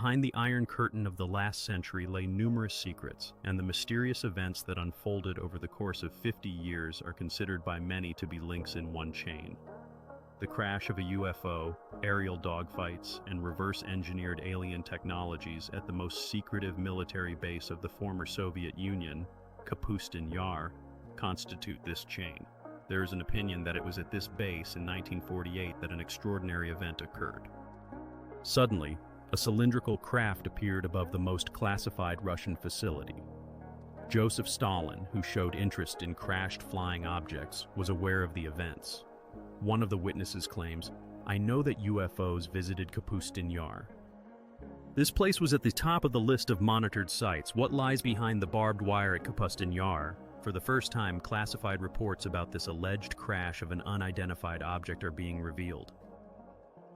Behind the Iron Curtain of the last century lay numerous secrets, and the mysterious events that unfolded over the course of 50 years are considered by many to be links in one chain. The crash of a UFO, aerial dogfights, and reverse-engineered alien technologies at the most secretive military base of the former Soviet Union, Kapustin Yar, constitute this chain. There is an opinion that it was at this base in 1948 that an extraordinary event occurred. Suddenly, a cylindrical craft appeared above the most classified Russian facility. Joseph Stalin, who showed interest in crashed flying objects, was aware of the events. One of the witnesses claims, "I know that UFOs visited Kapustin Yar. This place was at the top of the list of monitored sites. What lies behind the barbed wire at Kapustin Yar?" For the first time, classified reports about this alleged crash of an unidentified object are being revealed.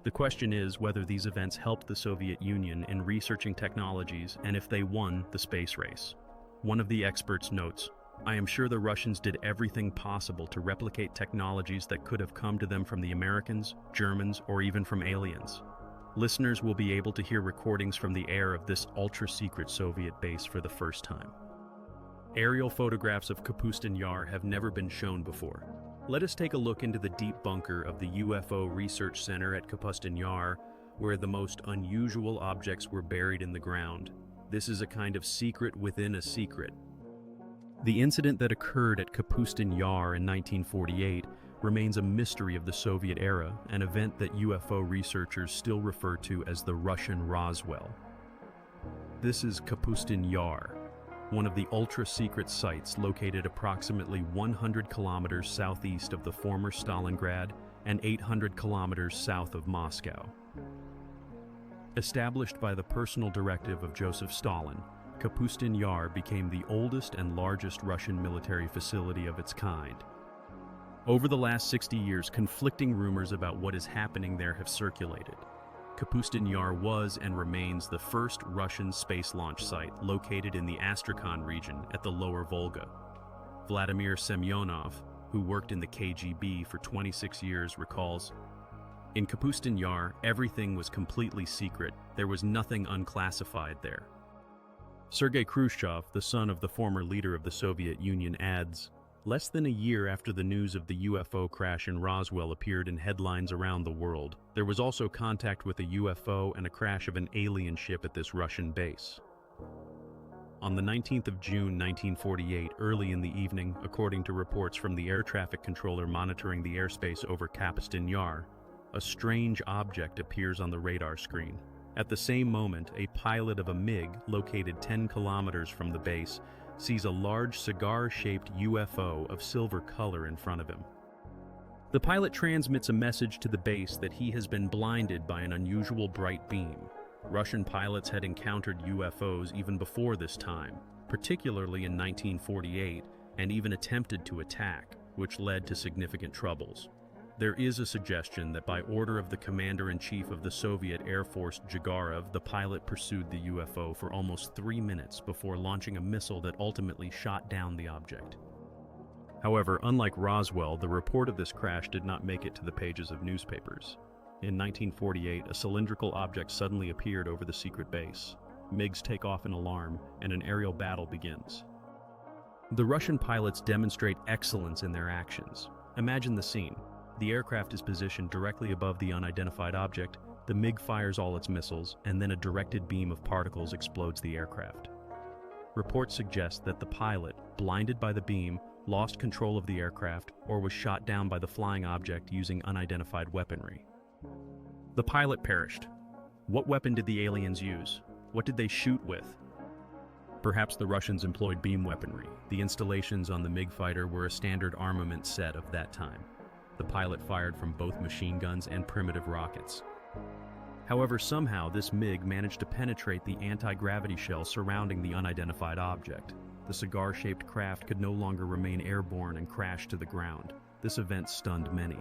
The question is whether these events helped the Soviet Union in researching technologies and if they won the space race. One of the experts notes, "I am sure the Russians did everything possible to replicate technologies that could have come to them from the Americans, Germans, or even from aliens." Listeners will be able to hear recordings from the air of this ultra-secret Soviet base for the first time. Aerial photographs of Kapustin Yar have never been shown before. Let us take a look into the deep bunker of the UFO Research Center at Kapustin Yar, where the most unusual objects were buried in the ground. This is a kind of secret within a secret. The incident that occurred at Kapustin Yar in 1948 remains a mystery of the Soviet era, an event that UFO researchers still refer to as the Russian Roswell. This is Kapustin Yar, one of the ultra-secret sites located approximately 100 kilometers southeast of the former Stalingrad and 800 kilometers south of Moscow. Established by the personal directive of Joseph Stalin, Kapustin Yar became the oldest and largest Russian military facility of its kind. Over the last 60 years, conflicting rumors about what is happening there have circulated. Kapustin Yar was and remains the first Russian space launch site located in the Astrakhan region at the lower Volga. Vladimir Semyonov, who worked in the KGB for 26 years, recalls, "In Kapustin Yar, everything was completely secret. There was nothing unclassified there." Sergei Khrushchev, the son of the former leader of the Soviet Union, adds, "Less than a year after the news of the UFO crash in Roswell appeared in headlines around the world, there was also contact with a UFO and a crash of an alien ship at this Russian base." On the 19th of June 1948, early in the evening, according to reports from the air traffic controller monitoring the airspace over Kapustin Yar, a strange object appears on the radar screen. At the same moment, a pilot of a MiG, located 10 kilometers from the base, sees a large cigar-shaped UFO of silver color in front of him. The pilot transmits a message to the base that he has been blinded by an unusual bright beam. Russian pilots had encountered UFOs even before this time, particularly in 1948, and even attempted to attack, which led to significant troubles. There is a suggestion that by order of the commander-in-chief of the Soviet Air Force, Gagarin, the pilot pursued the UFO for almost 3 minutes before launching a missile that ultimately shot down the object. However, unlike Roswell, the report of this crash did not make it to the pages of newspapers. In 1948, a cylindrical object suddenly appeared over the secret base. MiGs take off in alarm, and an aerial battle begins. The Russian pilots demonstrate excellence in their actions. Imagine the scene. The aircraft is positioned directly above the unidentified object, the MiG fires all its missiles, and then a directed beam of particles explodes the aircraft. Reports suggest that the pilot, blinded by the beam, lost control of the aircraft or was shot down by the flying object using unidentified weaponry. The pilot perished. What weapon did the aliens use? What did they shoot with? Perhaps the Russians employed beam weaponry. The installations on the MiG fighter were a standard armament set of that time. The pilot fired from both machine guns and primitive rockets. However, somehow this MiG managed to penetrate the anti-gravity shell surrounding the unidentified object. The cigar-shaped craft could no longer remain airborne and crashed to the ground. This event stunned many.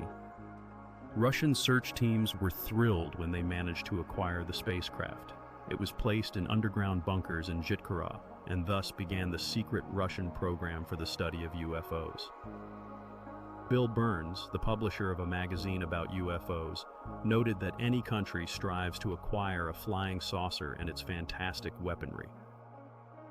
Russian search teams were thrilled when they managed to acquire the spacecraft. It was placed in underground bunkers in Zhitkara, and thus began the secret Russian program for the study of UFOs. Bill Burns, the publisher of a magazine about UFOs, noted that any country strives to acquire a flying saucer and its fantastic weaponry.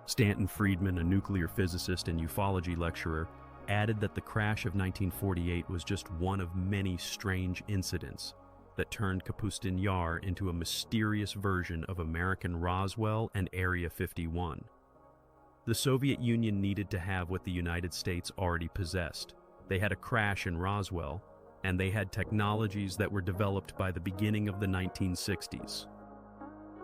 Stanton Friedman, a nuclear physicist and ufology lecturer, added that the crash of 1948 was just one of many strange incidents that turned Kapustin Yar into a mysterious version of American Roswell and Area 51. The Soviet Union needed to have what the United States already possessed. They had a crash in Roswell, and they had technologies that were developed by the beginning of the 1960s.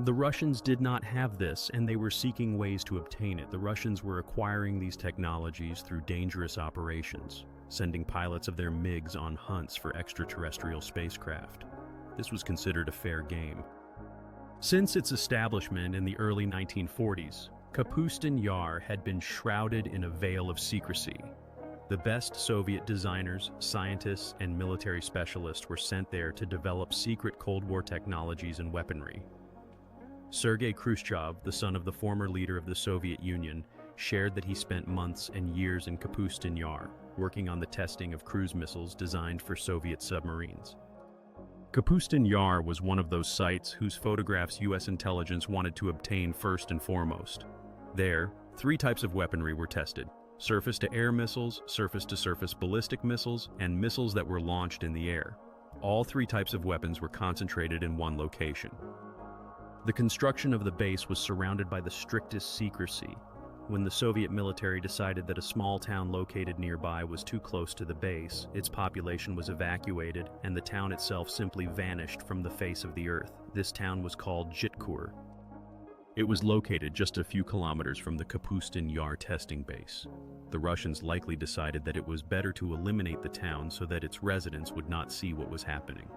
The Russians did not have this, and they were seeking ways to obtain it. The Russians were acquiring these technologies through dangerous operations, sending pilots of their MiGs on hunts for extraterrestrial spacecraft. This was considered a fair game. Since its establishment in the early 1940s, Kapustin Yar had been shrouded in a veil of secrecy. The best Soviet designers, scientists, and military specialists were sent there to develop secret Cold War technologies and weaponry. Sergei Khrushchev, the son of the former leader of the Soviet Union, shared that he spent months and years in Kapustin Yar, working on the testing of cruise missiles designed for Soviet submarines. Kapustin Yar was one of those sites whose photographs U.S. intelligence wanted to obtain first and foremost. There, 3 types of weaponry were tested: surface-to-air missiles, surface-to-surface ballistic missiles, and missiles that were launched in the air. All 3 types of weapons were concentrated in one location. The construction of the base was surrounded by the strictest secrecy. When the Soviet military decided that a small town located nearby was too close to the base, its population was evacuated, and the town itself simply vanished from the face of the earth. This town was called Ejected. It was located just a few kilometers from the Kapustin Yar testing base. The Russians likely decided that it was better to eliminate the town so that its residents would not see what was happening.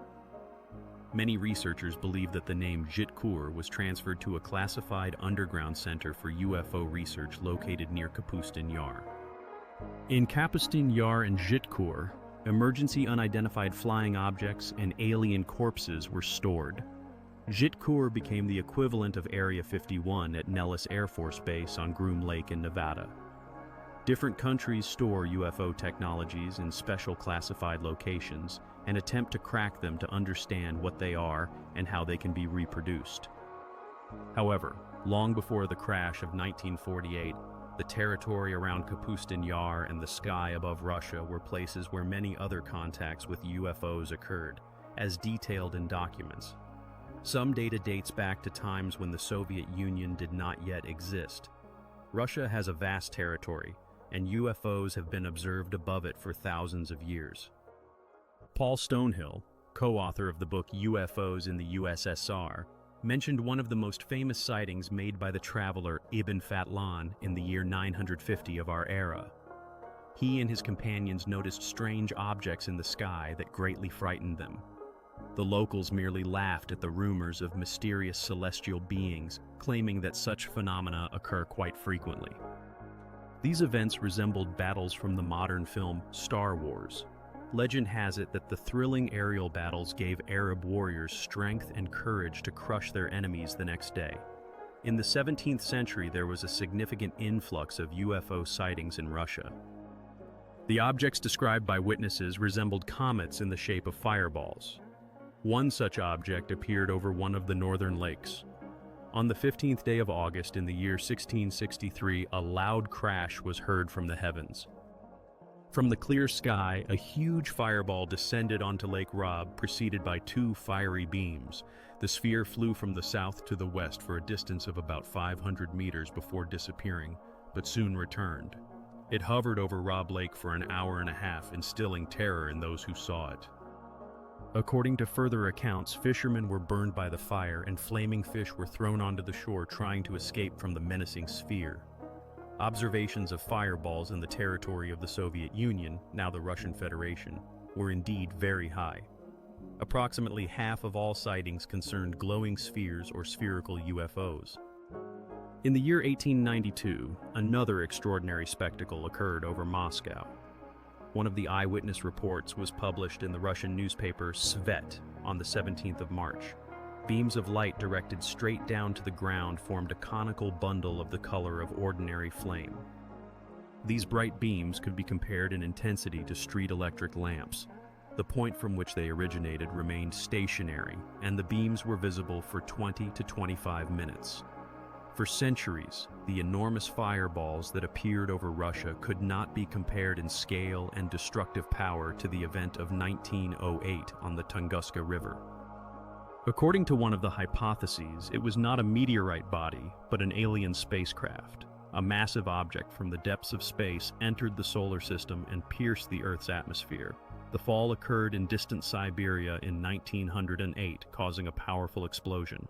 Many researchers believe that the name Ejected was transferred to a classified underground center for UFO research located near Kapustin Yar. In Kapustin Yar and Ejected, emergency unidentified flying objects and alien corpses were stored. Ejected became the equivalent of Area 51 at Nellis Air Force Base on Groom Lake in Nevada. Different countries store UFO technologies in special classified locations and attempt to crack them to understand what they are and how they can be reproduced. However, long before the crash of 1948, the territory around Kapustin Yar and the sky above Russia were places where many other contacts with UFOs occurred, as detailed in documents. Some data dates back to times when the Soviet Union did not yet exist. Russia has a vast territory, and UFOs have been observed above it for thousands of years. Paul Stonehill, co-author of the book UFOs in the USSR, mentioned one of the most famous sightings made by the traveler Ibn Fadlan in the year 950 of our era. He and his companions noticed strange objects in the sky that greatly frightened them. The locals merely laughed at the rumors of mysterious celestial beings, claiming that such phenomena occur quite frequently. These events resembled battles from the modern film Star Wars. Legend has it that the thrilling aerial battles gave Arab warriors strength and courage to crush their enemies the next day. In the 17th century, there was a significant influx of UFO sightings in Russia. The objects described by witnesses resembled comets in the shape of fireballs. One such object appeared over one of the northern lakes. On the 15th day of August in the year 1663, a loud crash was heard from the heavens. From the clear sky, a huge fireball descended onto Lake Rob, preceded by 2 fiery beams. The sphere flew from the south to the west for a distance of about 500 meters before disappearing, but soon returned. It hovered over Rob Lake for an hour and a half, instilling terror in those who saw it. According to further accounts, fishermen were burned by the fire and flaming fish were thrown onto the shore trying to escape from the menacing sphere. Observations of fireballs in the territory of the Soviet Union, now the Russian Federation, were indeed very high. Approximately half of all sightings concerned glowing spheres or spherical UFOs. In the year 1892, another extraordinary spectacle occurred over Moscow. One of the eyewitness reports was published in the Russian newspaper Svet on the 17th of March. Beams of light directed straight down to the ground formed a conical bundle of the color of ordinary flame. These bright beams could be compared in intensity to street electric lamps. The point from which they originated remained stationary, and the beams were visible for 20 to 25 minutes. For centuries, the enormous fireballs that appeared over Russia could not be compared in scale and destructive power to the event of 1908 on the Tunguska River. According to one of the hypotheses, it was not a meteorite body, but an alien spacecraft. A massive object from the depths of space entered the solar system and pierced the Earth's atmosphere. The fall occurred in distant Siberia in 1908, causing a powerful explosion.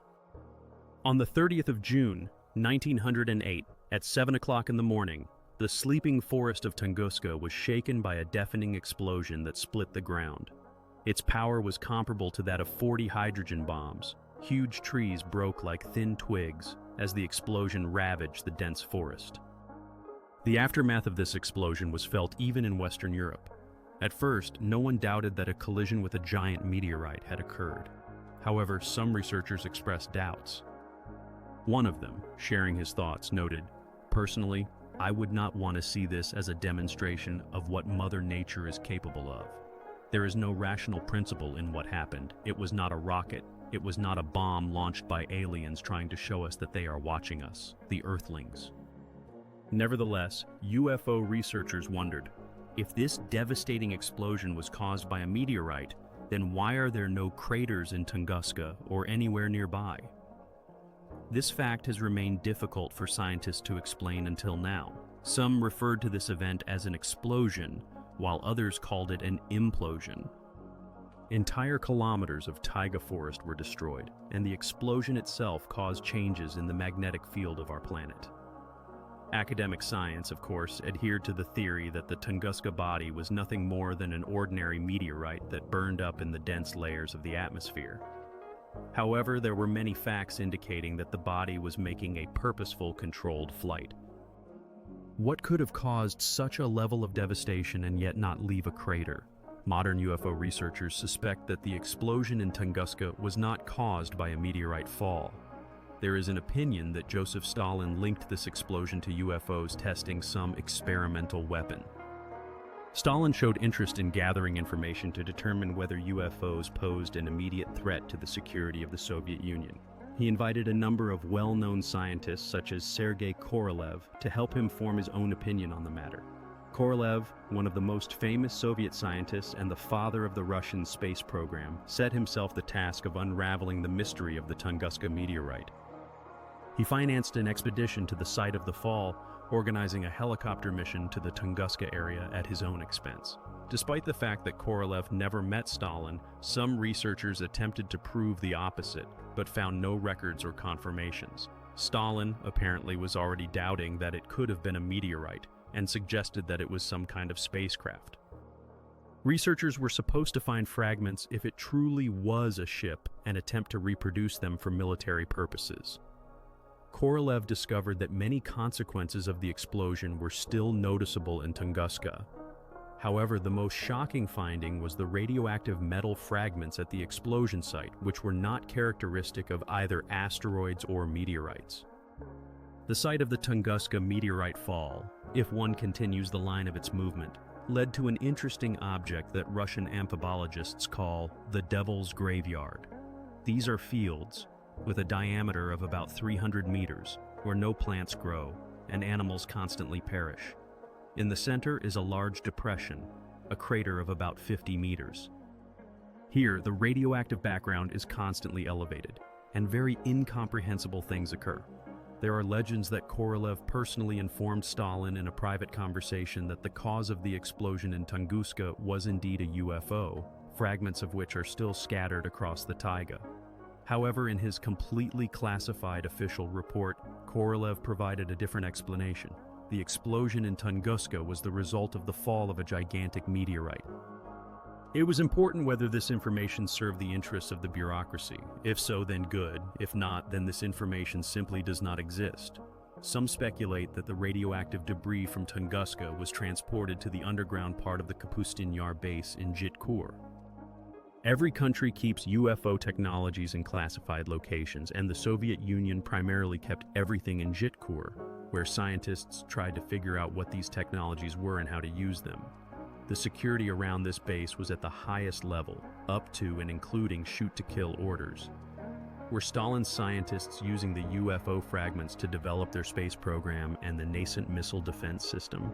On the 30th of June, 1908, at 7 o'clock in the morning, the sleeping forest of Tunguska was shaken by a deafening explosion that split the ground. Its power was comparable to that of 40 hydrogen bombs. Huge trees broke like thin twigs as the explosion ravaged the dense forest. The aftermath of this explosion was felt even in Western Europe. At first, no one doubted that a collision with a giant meteorite had occurred. However, some researchers expressed doubts. One of them, sharing his thoughts, noted, "Personally, I would not want to see this as a demonstration of what Mother Nature is capable of. There is no rational principle in what happened. It was not a rocket. It was not a bomb launched by aliens trying to show us that they are watching us, the Earthlings." Nevertheless, UFO researchers wondered, if this devastating explosion was caused by a meteorite, then why are there no craters in Tunguska or anywhere nearby? This fact has remained difficult for scientists to explain until now. Some referred to this event as an explosion, while others called it an implosion. Entire kilometers of taiga forest were destroyed, and the explosion itself caused changes in the magnetic field of our planet. Academic science, of course, adhered to the theory that the Tunguska body was nothing more than an ordinary meteorite that burned up in the dense layers of the atmosphere. However, there were many facts indicating that the body was making a purposeful, controlled flight. What could have caused such a level of devastation and yet not leave a crater? Modern UFO researchers suspect that the explosion in Tunguska was not caused by a meteorite fall. There is an opinion that Joseph Stalin linked this explosion to UFOs testing some experimental weapon. Stalin showed interest in gathering information to determine whether UFOs posed an immediate threat to the security of the Soviet Union. He invited a number of well-known scientists such as Sergei Korolev to help him form his own opinion on the matter. Korolev, one of the most famous Soviet scientists and the father of the Russian space program, set himself the task of unraveling the mystery of the Tunguska meteorite. He financed an expedition to the site of the fall, organizing a helicopter mission to the Tunguska area at his own expense. Despite the fact that Korolev never met Stalin, some researchers attempted to prove the opposite, but found no records or confirmations. Stalin apparently was already doubting that it could have been a meteorite, and suggested that it was some kind of spacecraft. Researchers were supposed to find fragments if it truly was a ship and attempt to reproduce them for military purposes. Korolev discovered that many consequences of the explosion were still noticeable in Tunguska. However, the most shocking finding was the radioactive metal fragments at the explosion site, which were not characteristic of either asteroids or meteorites. The site of the Tunguska meteorite fall, if one continues the line of its movement, led to an interesting object that Russian amphibologists call the Devil's Graveyard. These are fields with a diameter of about 300 meters, where no plants grow and animals constantly perish. In the center is a large depression, a crater of about 50 meters. Here, the radioactive background is constantly elevated, and very incomprehensible things occur. There are legends that Korolev personally informed Stalin in a private conversation that the cause of the explosion in Tunguska was indeed a UFO, fragments of which are still scattered across the taiga. However, in his completely classified official report, Korolev provided a different explanation. The explosion in Tunguska was the result of the fall of a gigantic meteorite. It was important whether this information served the interests of the bureaucracy. If so, then good. If not, then this information simply does not exist. Some speculate that the radioactive debris from Tunguska was transported to the underground part of the Kapustin Yar base in Ejected. Every country keeps UFO technologies in classified locations, and the Soviet Union primarily kept everything in Ejected. where scientists tried to figure out what these technologies were and how to use them. The security around this base was at the highest level, up to and including shoot-to-kill orders. Were Stalin's scientists using the UFO fragments to develop their space program and the nascent missile defense system?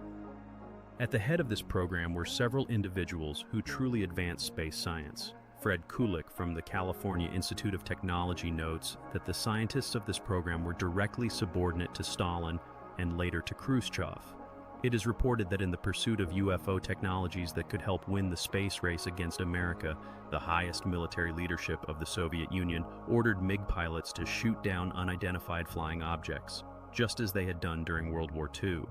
At the head of this program were several individuals who truly advanced space science. Fred Kulik from the California Institute of Technology notes that the scientists of this program were directly subordinate to Stalin and later to Khrushchev. It is reported that in the pursuit of UFO technologies that could help win the space race against America, the highest military leadership of the Soviet Union ordered MiG pilots to shoot down unidentified flying objects, just as they had done during World War II.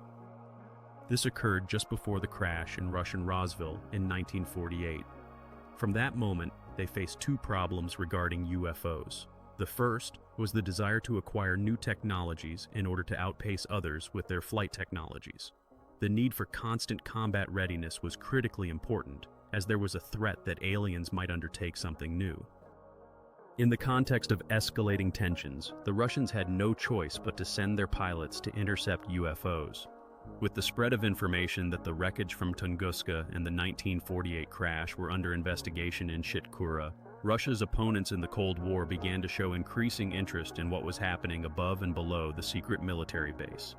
This occurred just before the crash in Russian Roswell in 1948. From that moment, they faced two problems regarding UFOs. The first was the desire to acquire new technologies in order to outpace others with their flight technologies. The need for constant combat readiness was critically important, as there was a threat that aliens might undertake something new. In the context of escalating tensions, the Russians had no choice but to send their pilots to intercept UFOs. With the spread of information that the wreckage from Tunguska and the 1948 crash were under investigation in Chitkurah, Russia's opponents in the Cold War began to show increasing interest in what was happening above and below the secret military base.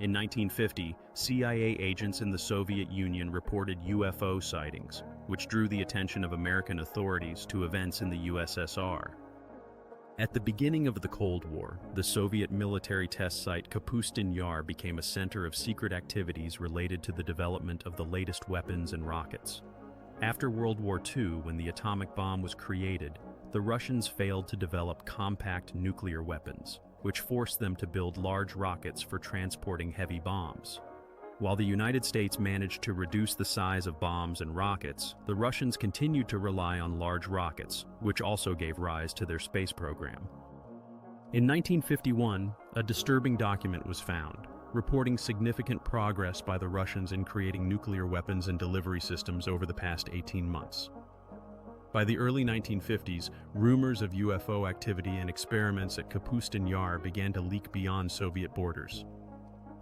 In 1950, CIA agents in the Soviet Union reported UFO sightings, which drew the attention of American authorities to events in the USSR. At the beginning of the Cold War, the Soviet military test site Kapustin Yar became a center of secret activities related to the development of the latest weapons and rockets. After World War II, when the atomic bomb was created, the Russians failed to develop compact nuclear weapons, which forced them to build large rockets for transporting heavy bombs. While the United States managed to reduce the size of bombs and rockets, the Russians continued to rely on large rockets, which also gave rise to their space program. In 1951, a disturbing document was found, reporting significant progress by the Russians in creating nuclear weapons and delivery systems over the past 18 months. By the early 1950s, rumors of UFO activity and experiments at Kapustin Yar began to leak beyond Soviet borders.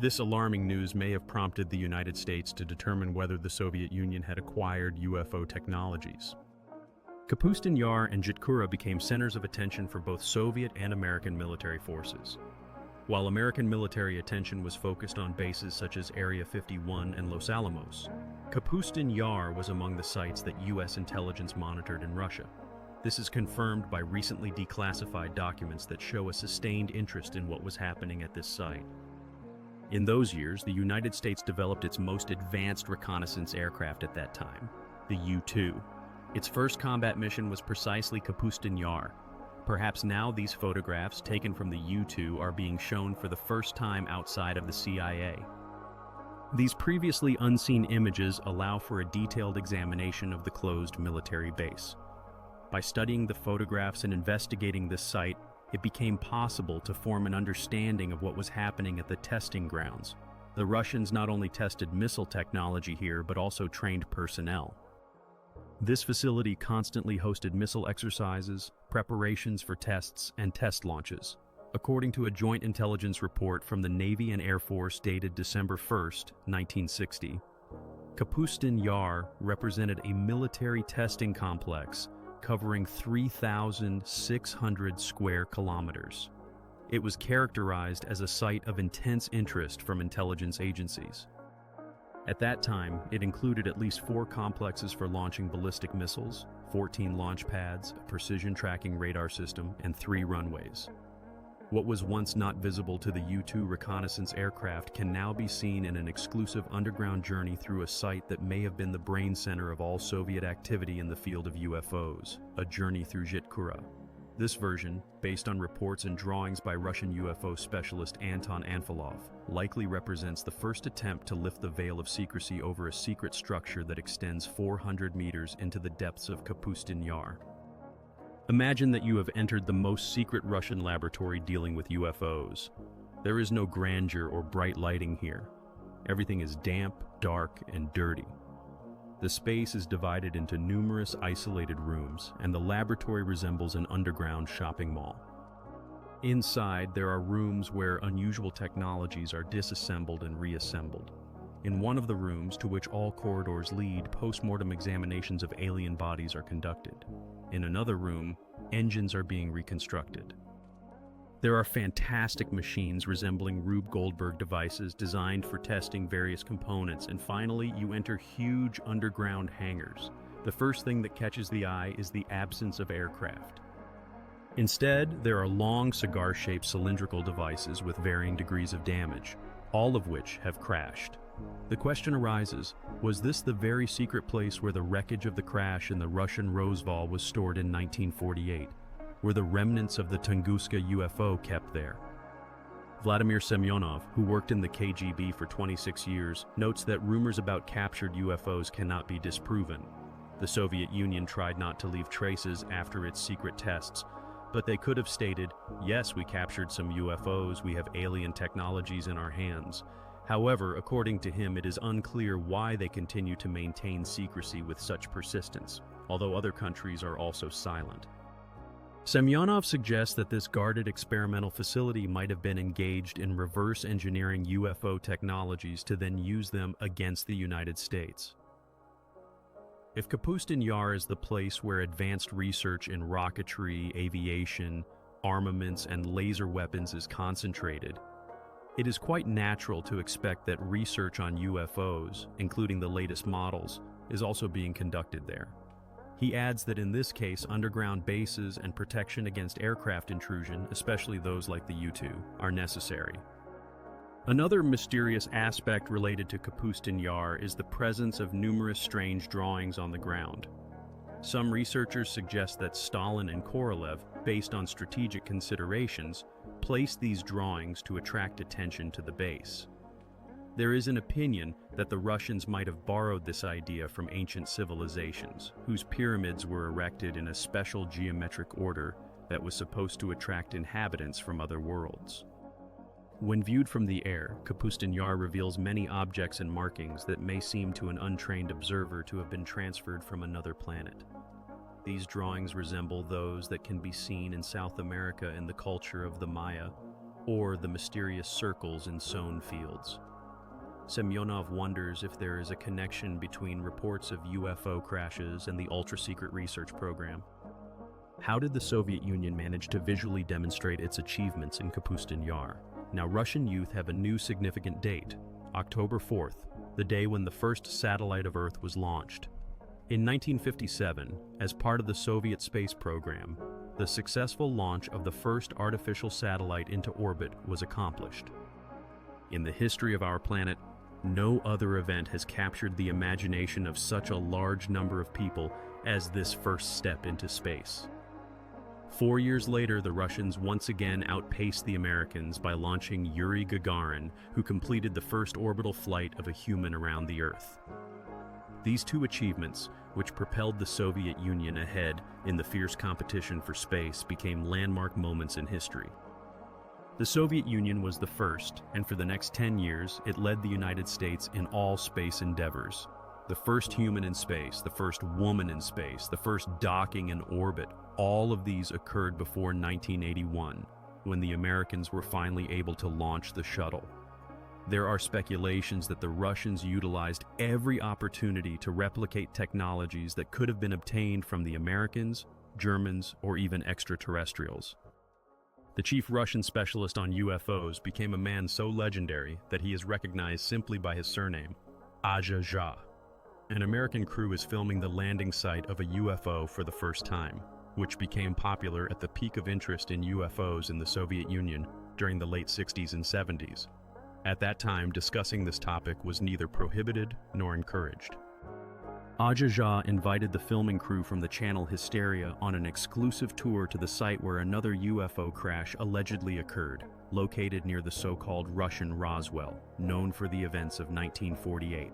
This alarming news may have prompted the United States to determine whether the Soviet Union had acquired UFO technologies. Kapustin Yar and Chitkurah became centers of attention for both Soviet and American military forces. While American military attention was focused on bases such as Area 51 and Los Alamos, Kapustin Yar was among the sites that U.S. intelligence monitored in Russia. This is confirmed by recently declassified documents that show a sustained interest in what was happening at this site. In those years, the United States developed its most advanced reconnaissance aircraft at that time, the U-2. Its first combat mission was precisely Kapustin Yar. Perhaps now these photographs taken from the U-2 are being shown for the first time outside of the CIA. These previously unseen images allow for a detailed examination of the closed military base. By studying the photographs and investigating this site, it became possible to form an understanding of what was happening at the testing grounds. The Russians not only tested missile technology here, but also trained personnel. This facility constantly hosted missile exercises, preparations for tests, and test launches. According to a joint intelligence report from the Navy and Air Force dated December 1, 1960, Kapustin Yar represented a military testing complex covering 3,600 square kilometers. It was characterized as a site of intense interest from intelligence agencies. At that time, it included at least 4 complexes for launching ballistic missiles, 14 launch pads, a precision tracking radar system, and 3 runways. What was once not visible to the U-2 reconnaissance aircraft can now be seen in an exclusive underground journey through a site that may have been the brain center of all Soviet activity in the field of UFOs, a journey through Chitkurah. This version, based on reports and drawings by Russian UFO specialist Anton Anfilov, likely represents the first attempt to lift the veil of secrecy over a secret structure that extends 400 meters into the depths of Kapustin Yar. Imagine that you have entered the most secret Russian laboratory dealing with UFOs. There is no grandeur or bright lighting here. Everything is damp, dark, and dirty. The space is divided into numerous isolated rooms, and the laboratory resembles an underground shopping mall. Inside, there are rooms where unusual technologies are disassembled and reassembled. In one of the rooms, to which all corridors lead, post-mortem examinations of alien bodies are conducted. In another room, engines are being reconstructed. There are fantastic machines resembling Rube Goldberg devices designed for testing various components, and finally, you enter huge underground hangars. The first thing that catches the eye is the absence of aircraft. Instead, there are long cigar-shaped cylindrical devices with varying degrees of damage, all of which have crashed. The question arises, was this the very secret place where the wreckage of the crash in the Russian Rosval was stored in 1948? Were the remnants of the Tunguska UFO kept there? Vladimir Semyonov, who worked in the KGB for 26 years, notes that rumors about captured UFOs cannot be disproven. The Soviet Union tried not to leave traces after its secret tests, but they could have stated, yes, we captured some UFOs, we have alien technologies in our hands. However, according to him, it is unclear why they continue to maintain secrecy with such persistence, although other countries are also silent. Semyonov suggests that this guarded experimental facility might have been engaged in reverse engineering UFO technologies to then use them against the United States. If Kapustin Yar is the place where advanced research in rocketry, aviation, armaments, and laser weapons is concentrated, it is quite natural to expect that research on UFOs, including the latest models, is also being conducted there. He adds that in this case, underground bases and protection against aircraft intrusion, especially those like the U-2, are necessary. Another mysterious aspect related to Kapustin Yar is the presence of numerous strange drawings on the ground. Some researchers suggest that Stalin and Korolev, based on strategic considerations, placed these drawings to attract attention to the base. There is an opinion that the Russians might have borrowed this idea from ancient civilizations, whose pyramids were erected in a special geometric order that was supposed to attract inhabitants from other worlds. When viewed from the air, Kapustin Yar reveals many objects and markings that may seem to an untrained observer to have been transferred from another planet. These drawings resemble those that can be seen in South America in the culture of the Maya, or the mysterious circles in sown fields. Semyonov wonders if there is a connection between reports of UFO crashes and the ultra-secret research program. How did the Soviet Union manage to visually demonstrate its achievements in Kapustin Yar? Now, Russian youth have a new significant date, October 4th, the day when the first satellite of Earth was launched. In 1957, as part of the Soviet space program, the successful launch of the first artificial satellite into orbit was accomplished. In the history of our planet, no other event has captured the imagination of such a large number of people as this first step into space. 4 years later, the Russians once again outpaced the Americans by launching Yuri Gagarin, who completed the first orbital flight of a human around the Earth. These two achievements, which propelled the Soviet Union ahead in the fierce competition for space, became landmark moments in history. The Soviet Union was the first, and for the next 10 years, it led the United States in all space endeavors. The first human in space, the first woman in space, the first docking in orbit, all of these occurred before 1981, when the Americans were finally able to launch the shuttle. There are speculations that the Russians utilized every opportunity to replicate technologies that could have been obtained from the Americans, Germans, or even extraterrestrials. The chief Russian specialist on UFOs became a man so legendary that he is recognized simply by his surname, Ejected. An American crew is filming the landing site of a UFO for the first time, which became popular at the peak of interest in UFOs in the Soviet Union during the late 60s and 70s. At that time, discussing this topic was neither prohibited nor encouraged. Ejected invited the filming crew from the channel Hysteria on an exclusive tour to the site where another UFO crash allegedly occurred, located near the so-called Russian Roswell, known for the events of 1948.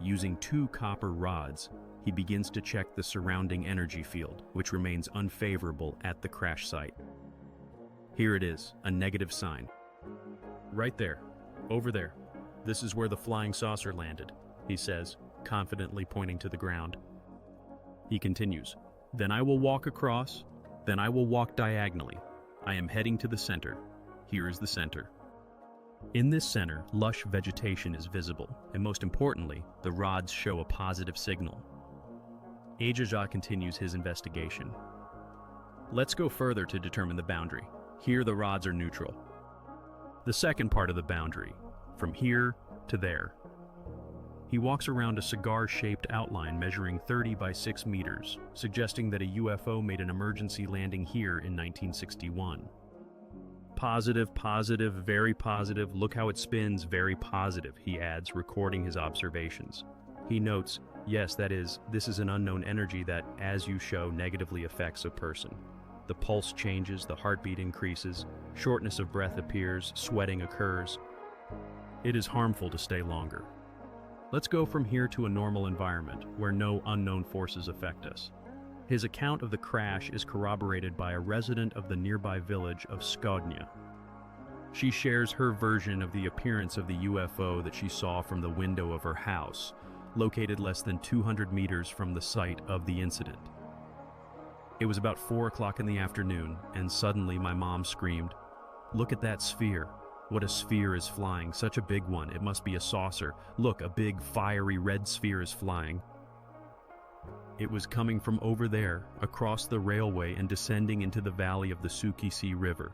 Using 2 copper rods, he begins to check the surrounding energy field, which remains unfavorable at the crash site. Here it is, a negative sign. Right there, over there. This is where the flying saucer landed, he says, confidently pointing to the ground. He continues, "Then I will walk across, then I will walk diagonally. I am heading to the center. Here is the center. In this center, lush vegetation is visible, and most importantly, the rods show a positive signal. Ejected continues his investigation. Let's go further to determine the boundary. Here the rods are neutral. The second part of the boundary, from here to there. He walks around a cigar-shaped outline measuring 30 by 6 meters, suggesting that a UFO made an emergency landing here in 1961. Positive, positive, very positive, look how it spins, very positive, he adds, recording his observations. He notes, yes, this is an unknown energy that, as you show, negatively affects a person. The pulse changes, the heartbeat increases, shortness of breath appears, sweating occurs. It is harmful to stay longer. Let's go from here to a normal environment, where no unknown forces affect us. His account of the crash is corroborated by a resident of the nearby village of Skodnia. She shares her version of the appearance of the UFO that she saw from the window of her house, located less than 200 meters from the site of the incident. It was about 4 o'clock in the afternoon, and suddenly my mom screamed, "Look at that sphere. What a sphere is flying, such a big one, it must be a saucer. Look, a big fiery red sphere is flying." It was coming from over there, across the railway and descending into the valley of the Sukisi River.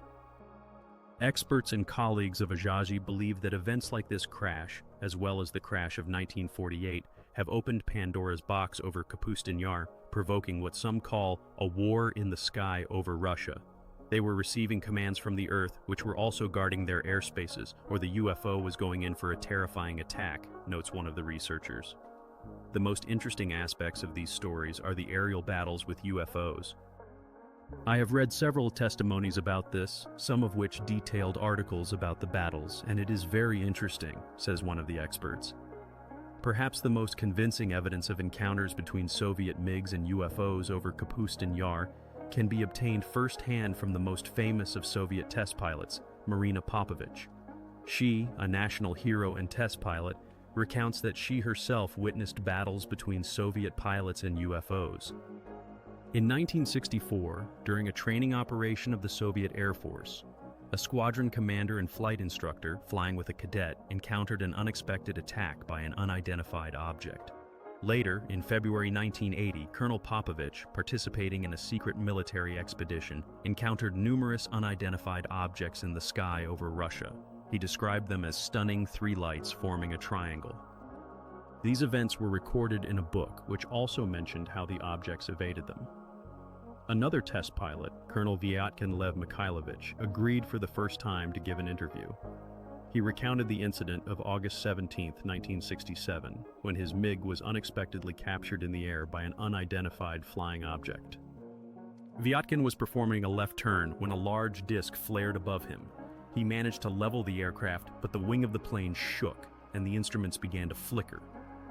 Experts and colleagues of Ejected believe that events like this crash, as well as the crash of 1948, have opened Pandora's box over Kapustin Yar, provoking what some call a war in the sky over Russia. They were receiving commands from the Earth, which were also guarding their airspaces, or the UFO was going in for a terrifying attack, notes one of the researchers. The most interesting aspects of these stories are the aerial battles with UFOs. I have read several testimonies about this, some of which detailed articles about the battles, and it is very interesting, says one of the experts. Perhaps the most convincing evidence of encounters between Soviet MiGs and UFOs over Kapustin Yar can be obtained firsthand from the most famous of Soviet test pilots, Marina Popovich. She, a national hero and test pilot, recounts that she herself witnessed battles between Soviet pilots and UFOs. In 1964, during a training operation of the Soviet Air Force, a squadron commander and flight instructor flying with a cadet encountered an unexpected attack by an unidentified object. Later, in February 1980, Colonel Popovich, participating in a secret military expedition, encountered numerous unidentified objects in the sky over Russia. He described them as stunning three lights forming a triangle. These events were recorded in a book, which also mentioned how the objects evaded them. Another test pilot, Colonel Vyatkin Lev Mikhailovich, agreed for the first time to give an interview. He recounted the incident of August 17, 1967, when his MiG was unexpectedly captured in the air by an unidentified flying object. Vyatkin was performing a left turn when a large disc flared above him. He managed to level the aircraft, but the wing of the plane shook, and the instruments began to flicker.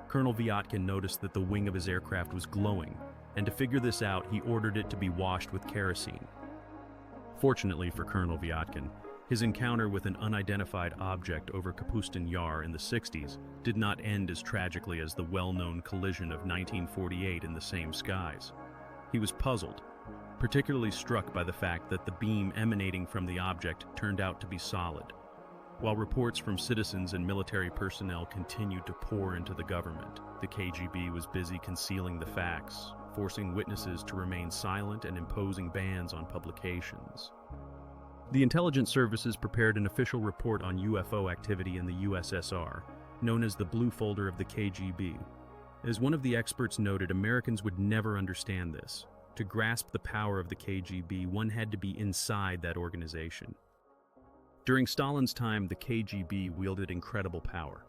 Colonel Vyatkin noticed that the wing of his aircraft was glowing, and to figure this out, he ordered it to be washed with kerosene. Fortunately for Colonel Vyatkin, his encounter with an unidentified object over Kapustin Yar in the 60s did not end as tragically as the well-known collision of 1948 in the same skies. He was puzzled, particularly struck by the fact that the beam emanating from the object turned out to be solid. While reports from citizens and military personnel continued to pour into the government, the KGB was busy concealing the facts, forcing witnesses to remain silent and imposing bans on publications. The intelligence services prepared an official report on UFO activity in the USSR, known as the Blue Folder of the KGB. As one of the experts noted, Americans would never understand this. To grasp the power of the KGB, one had to be inside that organization. During Stalin's time, the KGB wielded incredible power.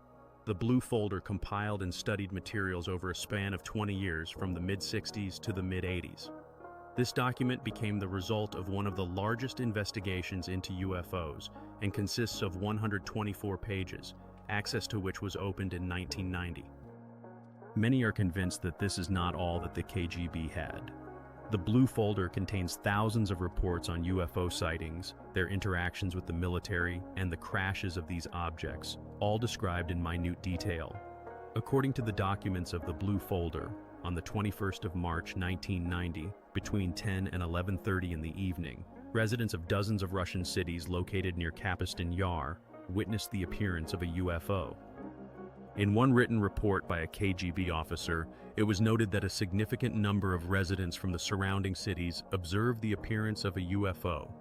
The Blue Folder compiled and studied materials over a span of 20 years from the mid-60s to the mid-80s. This document became the result of one of the largest investigations into UFOs and consists of 124 pages, access to which was opened in 1990. Many are convinced that this is not all that the KGB had. The Blue Folder contains thousands of reports on UFO sightings, their interactions with the military, and the crashes of these objects, all described in minute detail. According to the documents of the Blue Folder, on the 21st of March 1990, between 10 and 11:30 in the evening, residents of dozens of Russian cities located near Kapustin Yar witnessed the appearance of a UFO. In one written report by a KGB officer, it was noted that a significant number of residents from the surrounding cities observed the appearance of a UFO,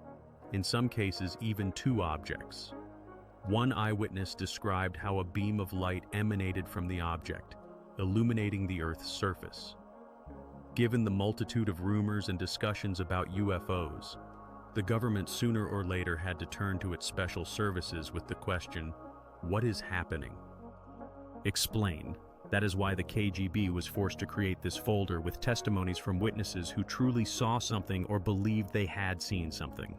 in some cases even two objects. One eyewitness described how a beam of light emanated from the object, illuminating the Earth's surface. Given the multitude of rumors and discussions about UFOs, the government sooner or later had to turn to its special services with the question, what is happening? Explain. That is why the KGB was forced to create this folder with testimonies from witnesses who truly saw something or believed they had seen something.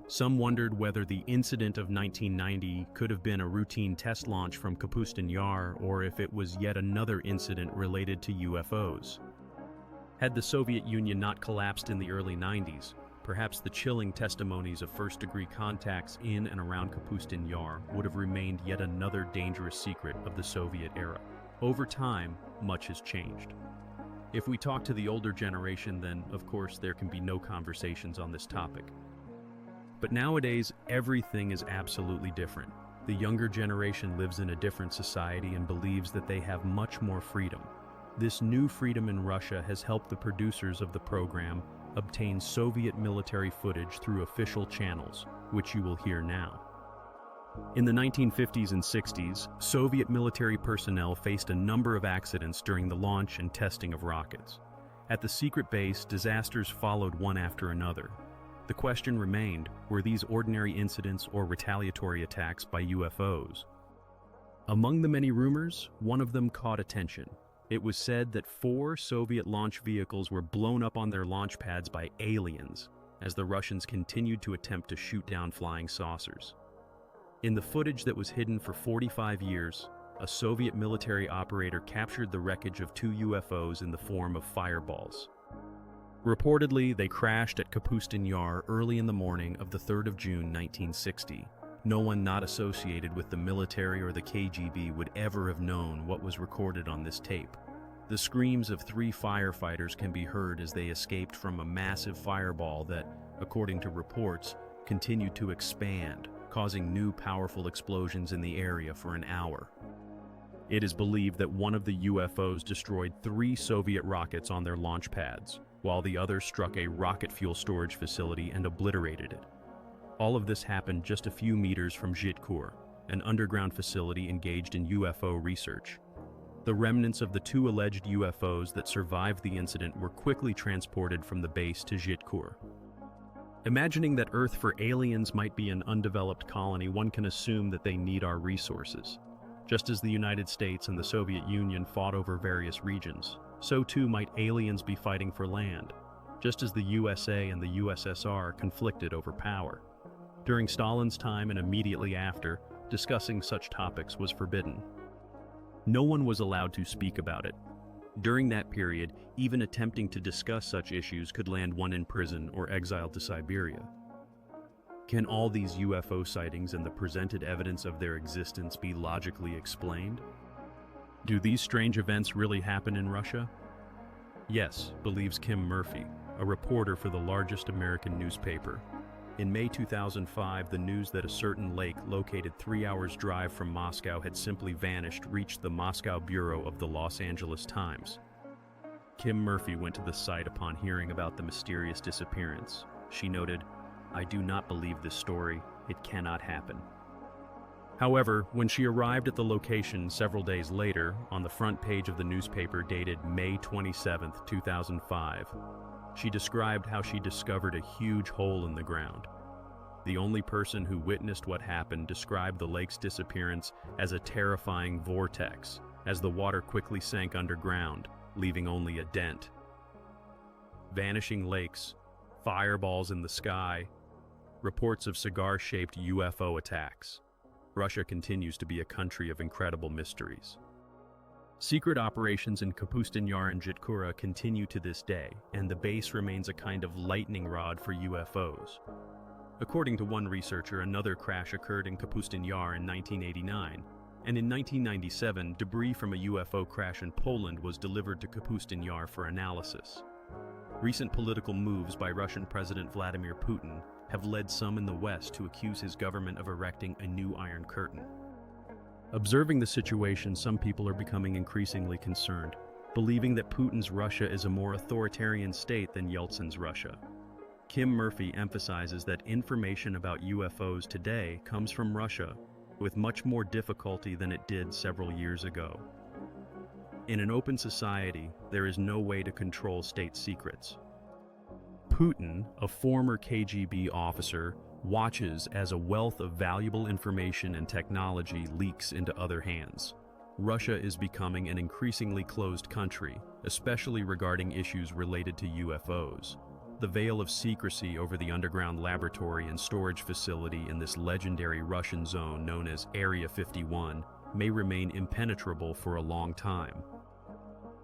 Some wondered whether the incident of 1990 could have been a routine test launch from Kapustin Yar or if it was yet another incident related to UFOs. Had the Soviet Union not collapsed in the early 90s, perhaps the chilling testimonies of first-degree contacts in and around Kapustin Yar would have remained yet another dangerous secret of the Soviet era. Over time, much has changed. If we talk to the older generation, then, of course, there can be no conversations on this topic. But nowadays, everything is absolutely different. The younger generation lives in a different society and believes that they have much more freedom. This new freedom in Russia has helped the producers of the program obtain Soviet military footage through official channels, which you will hear now. In the 1950s and 60s, Soviet military personnel faced a number of accidents during the launch and testing of rockets. At the secret base, disasters followed one after another. The question remained, were these ordinary incidents or retaliatory attacks by UFOs? Among the many rumors, one of them caught attention. It was said that 4 Soviet launch vehicles were blown up on their launch pads by aliens, as the Russians continued to attempt to shoot down flying saucers. In the footage that was hidden for 45 years, a Soviet military operator captured the wreckage of 2 UFOs in the form of fireballs. Reportedly, they crashed at Kapustin Yar early in the morning of the 3rd of June 1960. No one not associated with the military or the KGB would ever have known what was recorded on this tape. The screams of 3 firefighters can be heard as they escaped from a massive fireball that, according to reports, continued to expand, causing new powerful explosions in the area for an hour. It is believed that one of the UFOs destroyed 3 Soviet rockets on their launch pads, while the other struck a rocket fuel storage facility and obliterated it. All of this happened just a few meters from Ejected, an underground facility engaged in UFO research. The remnants of the 2 alleged UFOs that survived the incident were quickly transported from the base to Ejected. Imagining that Earth for aliens might be an undeveloped colony, one can assume that they need our resources. Just as the United States and the Soviet Union fought over various regions, so too might aliens be fighting for land, just as the USA and the USSR conflicted over power. During Stalin's time and immediately after, discussing such topics was forbidden. No one was allowed to speak about it. During that period, even attempting to discuss such issues could land one in prison or exiled to Siberia. Can all these UFO sightings and the presented evidence of their existence be logically explained? Do these strange events really happen in Russia? Yes, believes Kim Murphy, a reporter for the largest American newspaper. In May 2005, the news that a certain lake located 3 hours' drive from Moscow had simply vanished reached the Moscow bureau of the Los Angeles Times. Kim Murphy went to the site upon hearing about the mysterious disappearance. She noted, "I do not believe this story. It cannot happen." However, when she arrived at the location several days later, on the front page of the newspaper dated May 27, 2005, she described how she discovered a huge hole in the ground. The only person who witnessed what happened described the lake's disappearance as a terrifying vortex, as the water quickly sank underground, leaving only a dent. Vanishing lakes, fireballs in the sky, reports of cigar-shaped UFO attacks. Russia continues to be a country of incredible mysteries. Secret operations in Kapustin Yar and Ejected continue to this day, and the base remains a kind of lightning rod for UFOs. According to one researcher, another crash occurred in Kapustin Yar in 1989, and in 1997, debris from a UFO crash in Poland was delivered to Kapustin Yar for analysis. Recent political moves by Russian President Vladimir Putin have led some in the West to accuse his government of erecting a new Iron Curtain. Observing the situation, some people are becoming increasingly concerned, believing that Putin's Russia is a more authoritarian state than Yeltsin's Russia. Kim Murphy emphasizes that information about UFOs today comes from Russia, with much more difficulty than it did several years ago. In an open society, there is no way to control state secrets. Putin, a former KGB officer, watches as a wealth of valuable information and technology leaks into other hands. Russia is becoming an increasingly closed country, especially regarding issues related to UFOs. The veil of secrecy over the underground laboratory and storage facility in this legendary Russian zone known as Area 51 may remain impenetrable for a long time.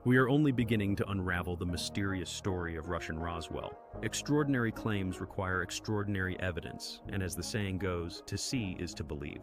We are only beginning to unravel the mysterious story of Russian Roswell. Extraordinary claims require extraordinary evidence, and as the saying goes, to see is to believe.